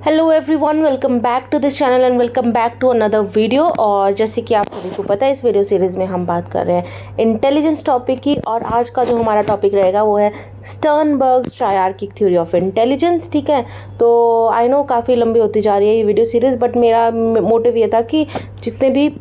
Hello everyone, welcome back to this channel and welcome back to another video. और जैसे कि आप सभी को पता है, इस वीडियो सीरीज़ में हम बात कर रहे हैं इंटेलिजेंस टॉपिक की। और आज का जो हमारा टॉपिक रहेगा वो है स्टर्नबर्ग्स ट्रायआर्किक थ्योरी ऑफ इंटेलिजेंस। ठीक है, तो आई नो काफ़ी लंबी होती जा रही है ये वीडियो सीरीज़, बट मेरा मोटिव ये था कि जितने भी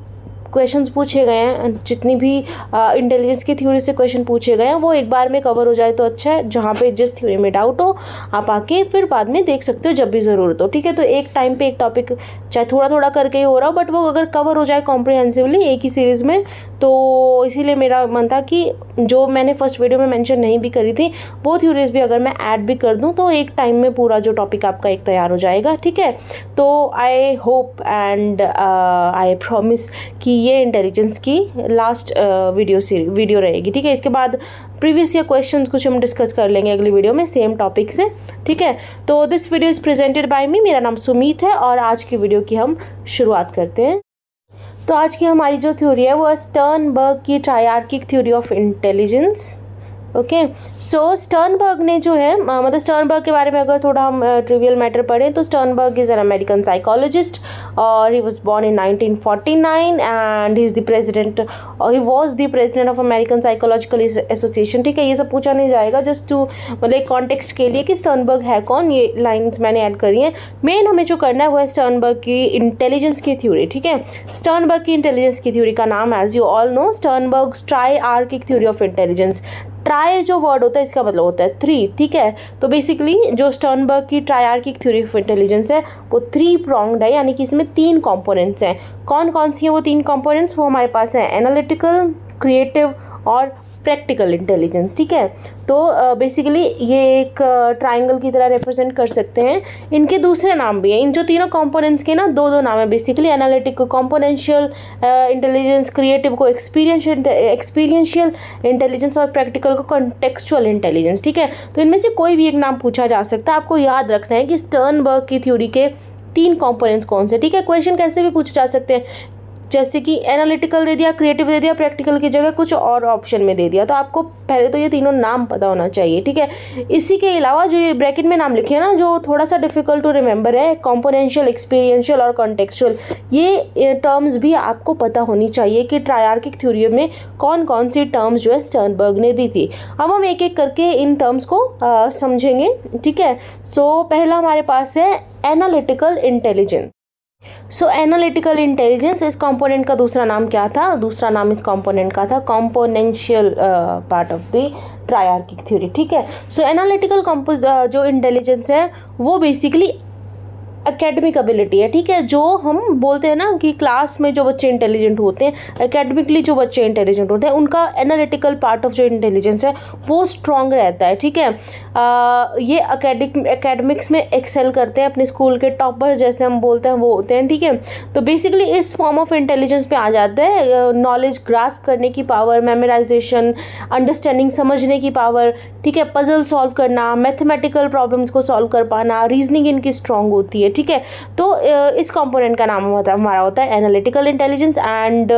क्वेश्चंस पूछे गए हैं, जितनी भी इंटेलिजेंस की थ्योरी से क्वेश्चन पूछे गए हैं, वो एक बार में कवर हो जाए तो अच्छा है। जहाँ पे जिस थ्योरी में डाउट हो आप आके फिर बाद में देख सकते हो जब भी ज़रूरत हो। ठीक है, तो एक टाइम पे एक टॉपिक चाहे थोड़ा थोड़ा करके ही हो रहा हो, बट वो अगर कवर हो जाए कॉम्प्रिहेंसिवली एक ही सीरीज़ में, तो इसीलिए मेरा मन था कि जो मैंने फर्स्ट वीडियो में मेंशन नहीं भी करी थी वो थ्योरीज भी अगर मैं ऐड भी कर दूं तो एक टाइम में पूरा जो टॉपिक आपका एक तैयार हो जाएगा। ठीक है, तो I hope and I promise कि ये इंटेलिजेंस की लास्ट वीडियो रहेगी। ठीक है, इसके बाद प्रीवियस ईयर क्वेश्चंस कुछ हम डिस्कस कर लेंगे अगली वीडियो में सेम टॉपिक से। ठीक है, तो this video is presented by me. मेरा नाम सुमीत है और आज की वीडियो की हम शुरुआत करते हैं। तो आज की हमारी जो थ्योरी है वो है स्टर्नबर्ग की triarchic theory of intelligence. Okay, so Sternberg ने जो है मतलब स्टर्नबर्ग के बारे में अगर थोड़ा हम ट्रिवियल मैटर पढ़ें तो Sternberg is an American psychologist और he was born in 1949 and he is the president और he was the president of American psychological association. ठीक है, ये सब पूछा नहीं जाएगा, जस्ट टू मतलब एक कॉन्टेक्स्ट के लिए कि स्टर्नबर्ग है कौन, ये लाइन्स मैंने ऐड करी हैं। मेन हमें जो करना है वो है स्टर्नबर्ग की इंटेलिजेंस की थ्योरी। ठीक है, स्टर्नबर्ग की इंटेलिजेंस की थ्योरी का नाम as you all know Sternberg's triarchic theory of intelligence. Tri जो वर्ड होता है इसका मतलब होता है थ्री। ठीक है, तो बेसिकली जो स्टर्नबर्ग की ट्रायआर्किक थ्योरी ऑफ इंटेलिजेंस है वो थ्री प्रोंग्ड है, यानी कि इसमें तीन कंपोनेंट्स हैं। कौन कौन सी है वो तीन कंपोनेंट्स? वो हमारे पास है एनालिटिकल, क्रिएटिव और प्रैक्टिकल इंटेलिजेंस। ठीक है, तो बेसिकली ये एक ट्राइंगल की तरह रिप्रेजेंट कर सकते हैं। इनके दूसरे नाम भी हैं। इन जो तीनों कंपोनेंट्स के ना दो नाम है बेसिकली। एनालिटिक को कॉम्पोनेंशियल इंटेलिजेंस, क्रिएटिव को एक्सपीरियंशियल इंटेलिजेंस और प्रैक्टिकल को कॉन्टेक्चुअल इंटेलिजेंस। ठीक है, तो इनमें से कोई भी एक नाम पूछा जा सकता है। आपको याद रखना है कि स्टर्नबर्ग की थ्योरी के तीन कंपोनेंट्स कौन से। ठीक है, क्वेश्चन कैसे भी पूछे जा सकते हैं, जैसे कि एनालिटिकल दे दिया, क्रिएटिव दे दिया, प्रैक्टिकल की जगह कुछ और ऑप्शन में दे दिया, तो आपको पहले तो ये तीनों नाम पता होना चाहिए। ठीक है, इसी के अलावा जो ये ब्रैकेट में नाम लिखे हैं ना, जो थोड़ा सा डिफिकल्ट टू रिमेंबर है, कॉम्पोनेंशियल, एक्सपीरियंशियल और कॉन्टेक्चुअल, ये टर्म्स भी आपको पता होनी चाहिए कि ट्रायआर्किक थ्योरी में कौन कौन सी टर्म्स जो है स्टर्नबर्ग ने दी थी। अब हम एक एक करके इन टर्म्स को समझेंगे। ठीक है, सो पहला हमारे पास है एनालिटिकल इंटेलिजेंस। सो एनालिटिकल इंटेलिजेंस, इस कंपोनेंट का दूसरा नाम क्या था? दूसरा नाम इस कंपोनेंट का था कॉम्पोनेंशियल part of the triarchic theory. ठीक है, सो एनालिटिकल जो इंटेलिजेंस है वो बेसिकली एकेडमिक एबिलिटी है। ठीक है, जो हम बोलते हैं ना कि क्लास में जो बच्चे इंटेलिजेंट होते हैं, एकेडमिकली जो बच्चे इंटेलिजेंट होते हैं, उनका एनालिटिकल पार्ट ऑफ जो इंटेलिजेंस है वो स्ट्रॉन्ग रहता है। ठीक है, ये एकेडमिक्स में एक्सेल करते हैं, अपने स्कूल के टॉपर जैसे हम बोलते हैं वो होते हैं। ठीक है, तो बेसिकली इस फॉर्म ऑफ इंटेलिजेंस पे आ जाता है नॉलेज ग्रास्प करने की पावर, मेमोराइजेशन, अंडरस्टैंडिंग समझने की पावर। ठीक है, पजल सॉल्व करना, मैथमेटिकल प्रॉब्लम्स को सॉल्व कर पाना, रीजनिंग इनकी स्ट्रॉन्ग होती है। ठीक है, तो इस कंपोनेंट का नाम हमारा होता है एनालिटिकल इंटेलिजेंस एंड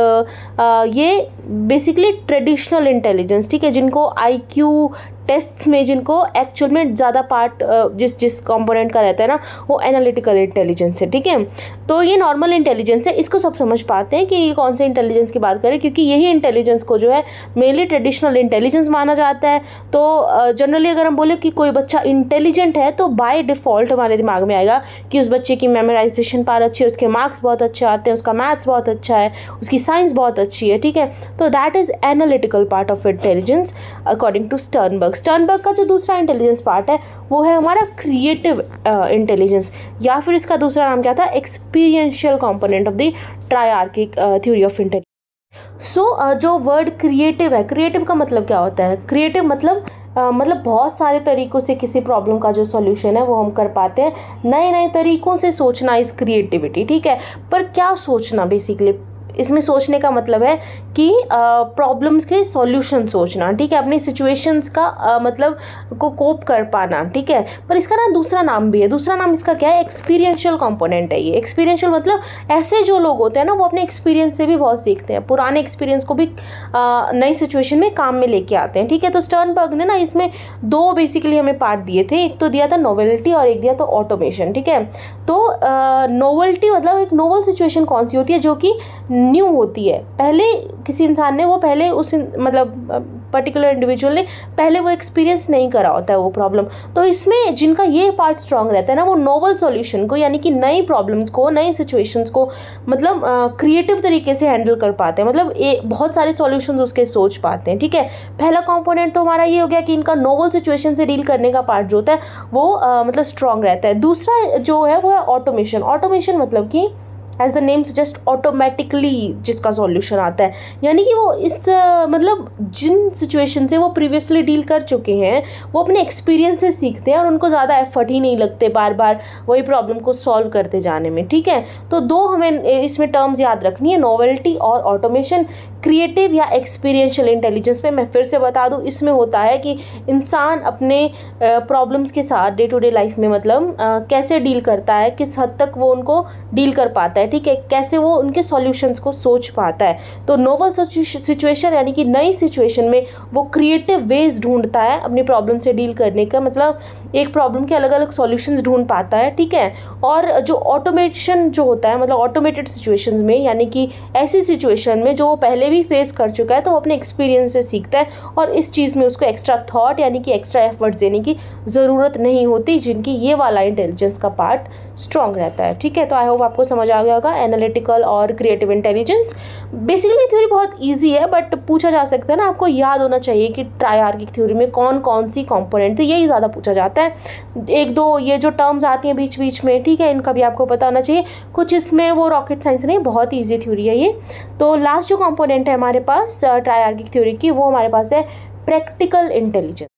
ये बेसिकली ट्रेडिशनल इंटेलिजेंस। ठीक है, जिनको आईक्यू टेस्ट्स में जिनको एक्चुअल में ज़्यादा पार्ट जिस कंपोनेंट का रहता है ना वो एनालिटिकल इंटेलिजेंस है। ठीक है, तो ये नॉर्मल इंटेलिजेंस है, इसको सब समझ पाते हैं कि ये कौन से इंटेलिजेंस की बात करें, क्योंकि यही इंटेलिजेंस को जो है मेनली ट्रेडिशनल इंटेलिजेंस माना जाता है। तो जनरली अगर हम बोले कि कोई बच्चा इंटेलिजेंट है तो बाय डिफ़ॉल्ट हमारे दिमाग में आएगा कि उस बच्चे की मेमोराइजेशन पावर अच्छी है, उसके मार्क्स बहुत अच्छे आते हैं, उसका मैथ्स बहुत अच्छा है, उसकी साइंस बहुत अच्छी है। ठीक है, तो that is analytical part of intelligence according to Sternberg. Sternberg का जो दूसरा इंटेलिजेंस पार्ट है वो है हमारा क्रिएटिव इंटेलिजेंस, या फिर इसका दूसरा नाम क्या था? Experiential component of the triarchic theory of intelligence. So जो वर्ड क्रिएटिव है, क्रिएटिव का मतलब क्या होता है? क्रिएटिव मतलब बहुत सारे तरीक़ों से किसी प्रॉब्लम का जो सॉल्यूशन है वो हम कर पाते हैं। नए नए तरीक़ों से सोचना इज़ क्रिएटिविटी। ठीक है, पर क्या सोचना बेसिकली इसमें सोचने का मतलब है कि प्रॉब्लम्स के सॉल्यूशन सोचना, ठीक है, अपनी सिचुएशंस का मतलब को कोप कर पाना, ठीक है। पर इसका ना दूसरा नाम भी है, दूसरा नाम इसका क्या है, एक्सपीरियंशियल कंपोनेंट है ये। एक्सपीरियंशियल मतलब ऐसे जो लोग होते हैं ना वो अपने एक्सपीरियंस से भी बहुत सीखते हैं, पुराने एक्सपीरियंस को भी नई सिचुएशन में काम में लेके आते हैं, ठीक है। तो स्टर्नबर्ग ने ना इसमें दो बेसिकली हमें पार्ट दिए थे, एक तो दिया था नोवेल्टी और एक दिया था ऑटोमेशन, ठीक है। तो नोवेल्टी मतलब एक नोवल सिचुएशन कौन सी होती है, जो कि न्यू होती है, पहले किसी इंसान ने वो पहले उस मतलब पर्टिकुलर इंडिविजुअल ने पहले वो एक्सपीरियंस नहीं करा होता है वो प्रॉब्लम। तो इसमें जिनका ये पार्ट स्ट्रांग रहता है ना, वो नोवल सॉल्यूशन को यानी कि नई प्रॉब्लम्स को, नई सिचुएशंस को मतलब क्रिएटिव तरीके से हैंडल कर पाते हैं, मतलब बहुत सारे सॉल्यूशंस उसके सोच पाते हैं, ठीक है। पहला कंपोनेंट तो हमारा ये हो गया कि इनका नोवल सिचुएशन से डील करने का पार्ट जो होता है वो मतलब स्ट्रांग रहता है। दूसरा जो है वो है ऑटोमेशन। ऑटोमेशन मतलब कि as the name suggest automatically जिसका सॉल्यूशन आता है, यानी कि वो इस मतलब जिन सिचुएशन से वो प्रीवियसली डील कर चुके हैं वो अपने एक्सपीरियंस से सीखते हैं और उनको ज़्यादा एफर्ट ही नहीं लगते बार बार वही प्रॉब्लम को सॉल्व करते जाने में, ठीक है। तो दो हमें इसमें टर्म्स याद रखनी है, नोवेल्टी और ऑटोमेशन। क्रिएटिव या एक्सपीरियंशियल इंटेलिजेंस में मैं फिर से बता दूं, इसमें होता है कि इंसान अपने प्रॉब्लम्स के साथ डे टू डे लाइफ में मतलब कैसे डील करता है, किस हद तक वो उनको डील कर पाता है, ठीक है, कैसे वो उनके सॉल्यूशंस को सोच पाता है। तो नोवल सिचुएशन यानी कि नई सिचुएशन में वो क्रिएटिव वेज ढूंढता है अपनी प्रॉब्लम से डील करने का, मतलब एक प्रॉब्लम के अलग अलग सॉल्यूशंस ढूंढ पाता है, ठीक है। और जो ऑटोमेशन जो होता है मतलब ऑटोमेटेड सिचुएशंस में, यानी कि ऐसी सिचुएशन में जो पहले भी फेस कर चुका है तो वो अपने एक्सपीरियंस से सीखता है और इस चीज़ में उसको एक्स्ट्रा थॉट यानी कि एक्स्ट्रा एफर्ट्स देने की ज़रूरत नहीं होती, जिनकी ये वाला इंटेलिजेंस का पार्ट स्ट्रॉन्ग रहता है, ठीक है। तो आई होप आपको समझ आ गया होगा एनालिटिकल और क्रिएटिव इंटेलिजेंस। बेसिकली थ्योरी बहुत ईजी है बट पूछा जा सकता है ना, आपको याद होना चाहिए कि ट्रायआर्किक थ्योरी में कौन कौन सी कॉम्पोनेंट थी, यही ज़्यादा पूछा जाता है। एक दो ये जो टर्म्स आती हैं बीच बीच में, ठीक है, इनका भी आपको पता होना चाहिए, कुछ इसमें वो रॉकेट साइंस नहीं, बहुत ईजी थ्योरी है ये। तो लास्ट जो कॉम्पोनेंट है हमारे पास ट्रायआर्किक थ्योरी की, वो हमारे पास है प्रैक्टिकल इंटेलिजेंस।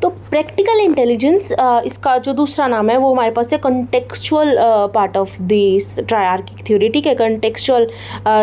तो प्रैक्टिकल इंटेलिजेंस इसका जो दूसरा नाम है वो हमारे पास है contextual part of this triarchic theory, ठीक है, कॉन्टेक्सचुअल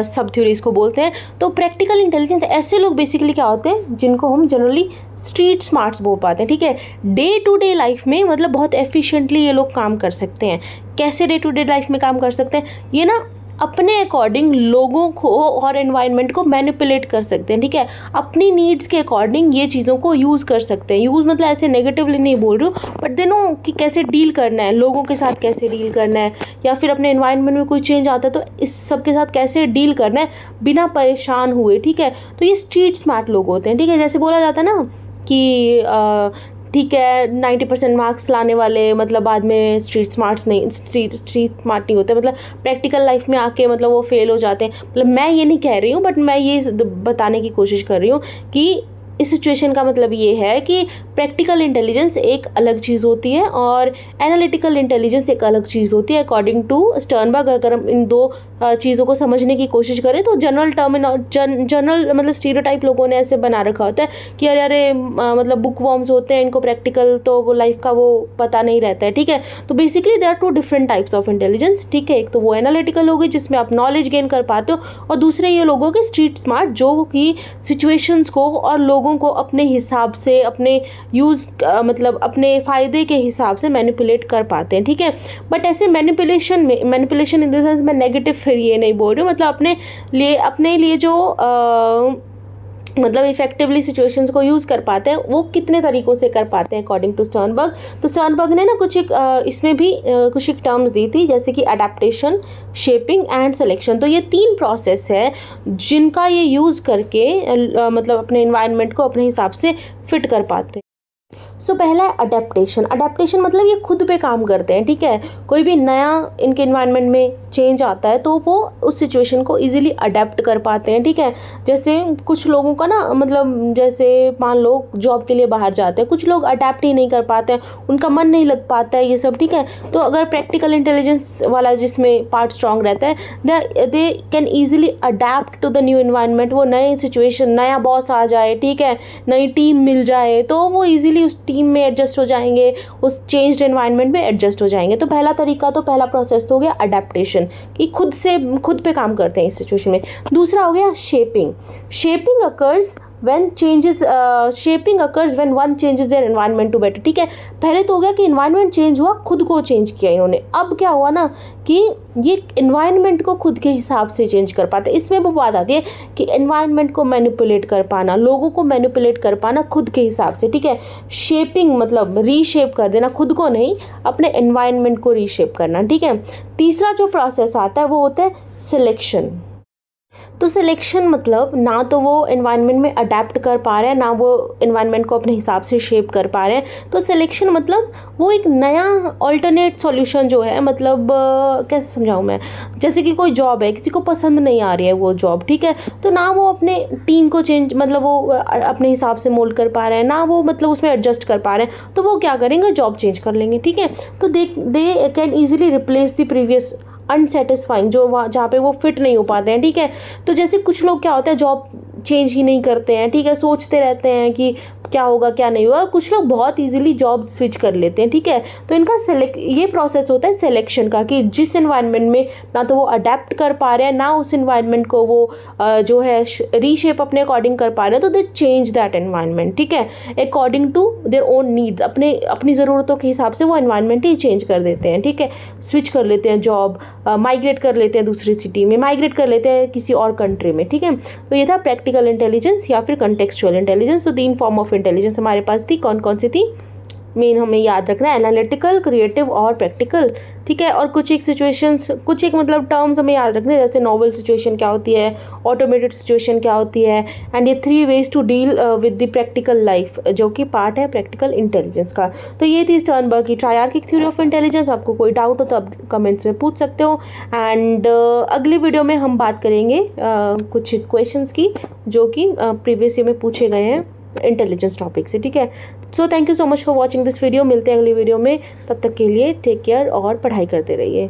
सब थ्योरी इसको बोलते हैं। तो प्रैक्टिकल इंटेलिजेंस ऐसे लोग बेसिकली क्या होते हैं जिनको हम जनरली स्ट्रीट स्मार्ट्स बोल पाते हैं, ठीक है। डे टू डे लाइफ में मतलब बहुत एफिशिएंटली ये लोग काम कर सकते हैं। कैसे डे टू डे लाइफ में काम कर सकते हैं, ये ना अपने अकॉर्डिंग लोगों को और एनवायरनमेंट को मैनिपुलेट कर सकते हैं, ठीक है, अपनी नीड्स के अकॉर्डिंग ये चीज़ों को यूज़ कर सकते हैं। यूज़ मतलब ऐसे नेगेटिवली नहीं बोल रही हूँ, बट दे नो कि कैसे डील करना है, लोगों के साथ कैसे डील करना है, या फिर अपने एनवायरनमेंट में कोई चेंज आता है तो इस सब के साथ कैसे डील करना है बिना परेशान हुए, ठीक है। तो ये स्ट्रीट स्मार्ट लोग होते हैं, ठीक है। जैसे बोला जाता है ना कि ठीक है 90% मार्क्स लाने वाले मतलब बाद में स्ट्रीट स्मार्ट नहीं होते, मतलब प्रैक्टिकल लाइफ में आके मतलब वो फेल हो जाते हैं। मतलब मैं ये नहीं कह रही हूँ बट मैं ये बताने की कोशिश कर रही हूँ कि इस सिचुएशन का मतलब ये है कि प्रैक्टिकल इंटेलिजेंस एक अलग चीज़ होती है और एनालिटिकल इंटेलिजेंस एक अलग चीज़ होती है अकॉर्डिंग टू स्टर्नबर्ग। अगर हम इन दो चीज़ों को समझने की कोशिश करें तो जनरल मतलब स्टीरियोटाइप लोगों ने ऐसे बना रखा होता है कि अरे मतलब बुक वॉर्म्स होते हैं, इनको प्रैक्टिकल तो वो लाइफ का वो पता नहीं रहता है, ठीक है। तो basically there are two different types of intelligence, ठीक है। एक तो वो एनालिटिकल होगी जिसमें आप नॉलेज गेन कर पाते हो, और दूसरे ये लोग हो गए स्ट्रीट स्मार्ट जो कि सिचुएशंस को और लोगों को अपने हिसाब से अपने यूज़ मतलब अपने फ़ायदे के हिसाब से मैनिपुलेट कर पाते हैं, ठीक है। बट ऐसे मैनिपुलेशन इन द सेंस मैं नेगेटिव फिर ये नहीं बोल रही हूँ, मतलब अपने लिए जो मतलब इफेक्टिवली सिचुएशंस को यूज़ कर पाते हैं वो कितने तरीक़ों से कर पाते हैं अकॉर्डिंग टू स्टर्नबर्ग। तो स्टर्नबर्ग ने ना कुछ एक इसमें भी कुछ एक टर्म्स दी थी, जैसे कि अडेप्टेशन, शेपिंग एंड सिलेक्शन। तो ये 3 प्रोसेस है जिनका ये यूज़ करके मतलब अपने इन्वायरमेंट को अपने हिसाब से फिट कर पाते हैं। सो पहला है अडेप्टेशन। अडेप्टेशन मतलब ये खुद पे काम करते हैं, ठीक है। कोई भी नया इनके इन्वायरमेंट में चेंज आता है तो वो उस सिचुएशन को इजीली अडेप्ट कर पाते हैं, ठीक है। जैसे कुछ लोगों का ना मतलब जैसे मान लो जॉब के लिए बाहर जाते हैं, कुछ लोग अडेप्ट ही नहीं कर पाते हैं, उनका मन नहीं लग पाता है, ये सब, ठीक है। तो अगर प्रैक्टिकल इंटेलिजेंस वाला जिसमें पार्ट स्ट्रॉन्ग रहता है, they can easily adapt to the new environment. वो नए सिचुएशन, नया बॉस आ जाए, ठीक है, नई टीम मिल जाए तो वो ईजिली उस टीम में एडजस्ट हो जाएंगे, उस चेंज्ड एनवायरनमेंट में एडजस्ट हो जाएंगे। तो पहला तरीका, तो पहला प्रोसेस तो हो गया अडेप्टेशन, कि खुद पे काम करते हैं इस सिचुएशन में। दूसरा हो गया shaping. Shaping occurs when one changes their environment to better। ठीक है, पहले तो हो गया कि environment चेंज हुआ, खुद को चेंज किया इन्होंने। अब क्या हुआ ना कि ये environment को खुद के हिसाब से चेंज कर पाते। इसमें वो बात आती है कि environment को मैनिपुलेट कर पाना, लोगों को मैनिपुलेट कर पाना खुद के हिसाब से। ठीक है, शेपिंग मतलब रीशेप कर देना, खुद को नहीं, अपने environment को रीशेप करना। ठीक है, तीसरा जो प्रोसेस आता है वो होता है सिलेक्शन। तो सिलेक्शन मतलब ना तो वो एनवायरनमेंट में अडेप्ट कर पा रहे हैं, ना वो एनवायरनमेंट को अपने हिसाब से शेप कर पा रहे हैं। तो सिलेक्शन मतलब वो एक नया अल्टरनेट सॉल्यूशन जो है, मतलब कैसे समझाऊँ मैं, जैसे कि कोई जॉब है, किसी को पसंद नहीं आ रही है वो जॉब, ठीक है, तो ना वो अपने टीम को चेंज, मतलब वो अपने हिसाब से मोल्ड कर पा रहे हैं, ना वो मतलब उसमें एडजस्ट कर पा रहे हैं, तो वो क्या करेंगे, जॉब चेंज कर लेंगे। ठीक है, तो दे can easily replace the previous unsatisfying, जो वहाँ जहाँ पे वो फिट नहीं हो पाते हैं। ठीक है, तो जैसे कुछ लोग क्या होता है, जॉब चेंज ही नहीं करते हैं। ठीक है, सोचते रहते हैं कि क्या होगा क्या नहीं होगा। कुछ लोग बहुत इजीली जॉब स्विच कर लेते हैं। ठीक है, तो इनका ये प्रोसेस होता है सिलेक्शन का, कि जिस एनवायरनमेंट में ना तो वो अडेप्ट कर पा रहे हैं, ना उस एनवायरनमेंट को वो जो है रीशेप अपने अकॉर्डिंग कर पा रहे हैं, तो दे चेंज दैट एनवायरनमेंट। ठीक है, according to their own needs, अपनी ज़रूरतों के हिसाब से वो एनवायरनमेंट ही चेंज कर देते हैं। ठीक है, स्विच कर लेते हैं जॉब, माइग्रेट कर लेते हैं दूसरी सिटी में, माइग्रेट कर लेते हैं किसी और कंट्री में। ठीक है, तो ये था प्रैक्टिकल इंटेलिजेंस या फिर कंटेक्चुअल इंटेलिजेंस। तो 3 फॉर्म ऑफ इंटेलिजेंस हमारे पास थी। कौन कौन सी थी? मेन हमें याद रखना है, एनालिटिकल, क्रिएटिव और प्रैक्टिकल। ठीक है, और कुछ एक सिचुएशंस, कुछ एक मतलब टर्म्स हमें याद रखने, जैसे नॉवल सिचुएशन क्या होती है, ऑटोमेटेड सिचुएशन क्या होती है, एंड ये 3 ways to deal with the practical life, जो कि पार्ट है प्रैक्टिकल इंटेलिजेंस का। तो ये थी स्टर्नबर्ग की ट्रायआर्किक थ्योरी ऑफ इंटेलिजेंस। आपको कोई डाउट हो तो आप कमेंट्स में पूछ सकते हो। एंड अगली वीडियो में हम बात करेंगे कुछ क्वेश्चंस की, जो कि प्रीवियस ईयर में पूछे गए हैं इंटेलिजेंस टॉपिक से। ठीक है, so thank you so much for watching this video. मिलते हैं अगली वीडियो में, तब तक के लिए टेक केयर और पढ़ाई करते रहिए।